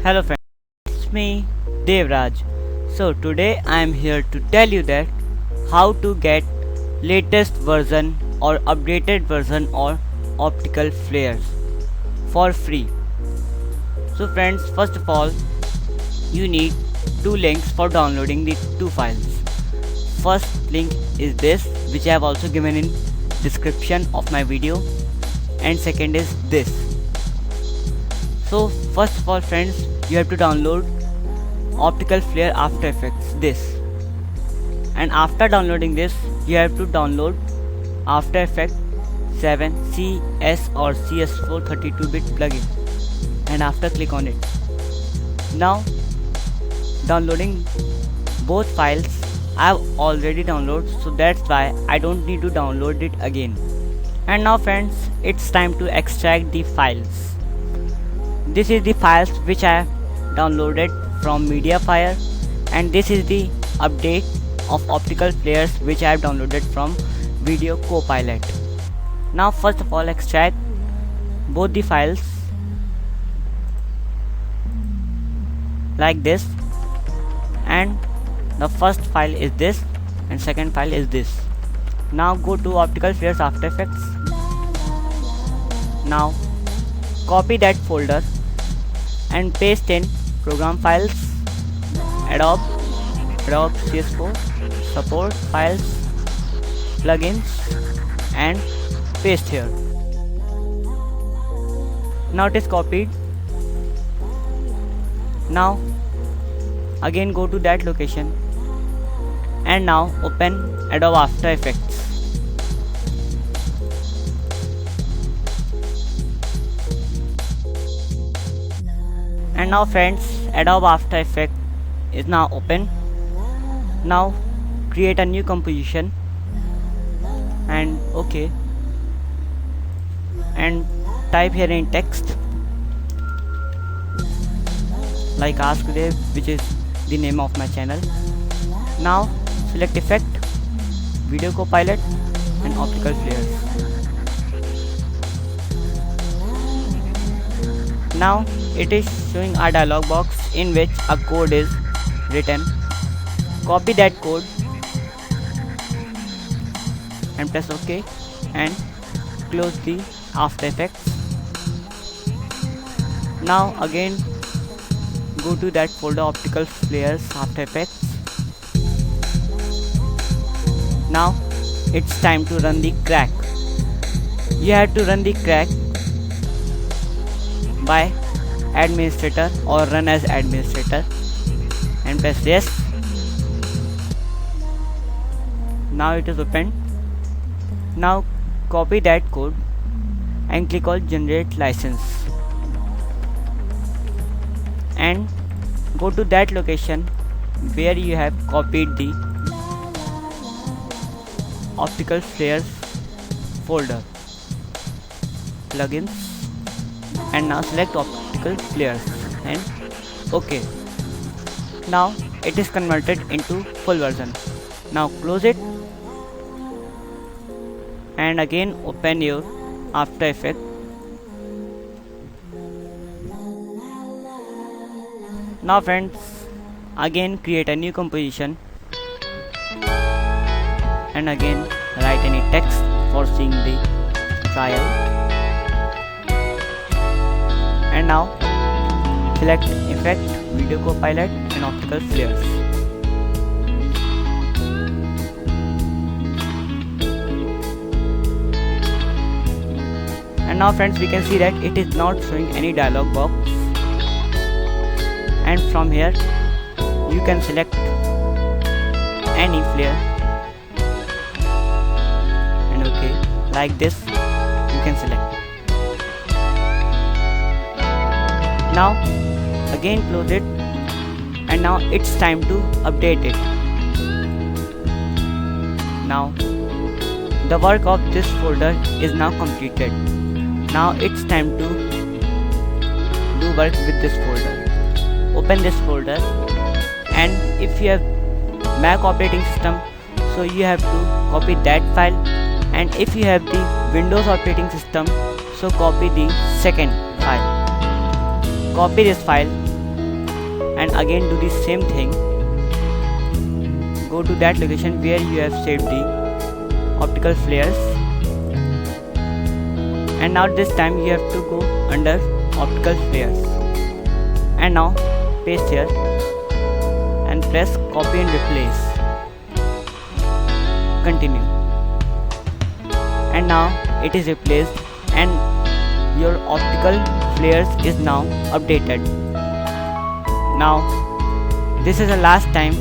Hello friends, it's me Devraj. So today I am here to tell you that how to get latest version or updated version or optical flares for free. So friends, first of all you need two links for downloading the two files. First link is this, which I have also given in description of my video, and second is this. So first of all friends, you have to download optical flare After Effects, this, and after downloading this you have to download After Effects 7 CS or CS4 32-bit plugin, and after click on it. Now downloading both files I have already downloaded, so that's why I don't need to download it again. And now friends, it's time to extract the files. This is the files which I have downloaded from Mediafire, and this is the update of optical flares which I have downloaded from Video Copilot. Now first of all extract both the files like this, and the first file is this and second file is this. Now go to optical flares After Effects. Now copy that folder and paste in program files, Adobe CS4, support files, plugins, and paste here. Now it is copied. Now again go to that location and now open Adobe After Effects. And now friends, Adobe After Effects is now open. Now create a new composition and OK, and type here in text like Ask Dev, which is the name of my channel. Now select Effect, Video Copilot, and Optical Flares. Now it is showing a dialog box in which a code is written. Copy that code and press OK and close the After Effects. Now again go to that folder Optical Flares After Effects. Now it's time to run the crack. You have to run the crack by administrator or run as administrator and press yes. Now it is open. Now copy that code and click on generate license and go to that location where you have copied the optical flares folder, plugins, and now select optical flares and OK. Now it is converted into full version. Now close it and again open your After Effects. Now friends, again create a new composition and again write any text for seeing the trial, and now select Effect, Video Copilot, and Optical Flares. And now friends, we can see that it is not showing any dialog box, and from here you can select any flare and OK, like this you can select. Now again close it, and now it's time to update it. Now the work of this folder is now completed. Now it's time to do work with this folder. Open this folder, and if you have Mac operating system, so you have to copy that file, and if you have the Windows operating system, so copy the second file. Copy this file and again do the same thing. Go to that location where you have saved the optical flares, and now this time you have to go under optical flares, and now paste here and press copy and replace. Continue, and now it is replaced and your optical flares is now updated. Now this is the last time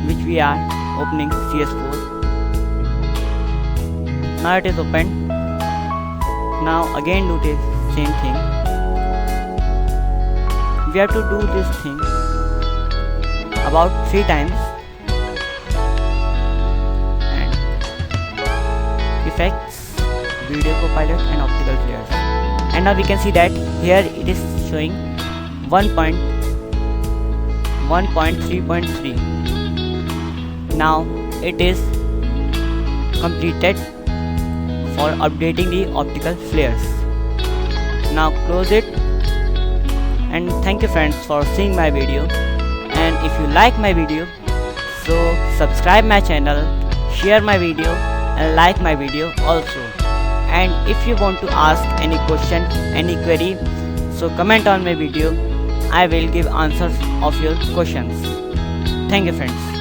which we are opening CS4. Now it is opened. Now again do the same thing. We have to do this thing about 3 times, and effects, video copilot and optical flares, and now we can see that here it is showing 1.3.3. now it is completed for updating the optical flares. Now close it, and thank you friends for seeing my video, and if you like my video, so subscribe my channel, share my video and like my video also. And if you want to ask any question, any query, so comment on my video. I will give answers of your questions. Thank you friends.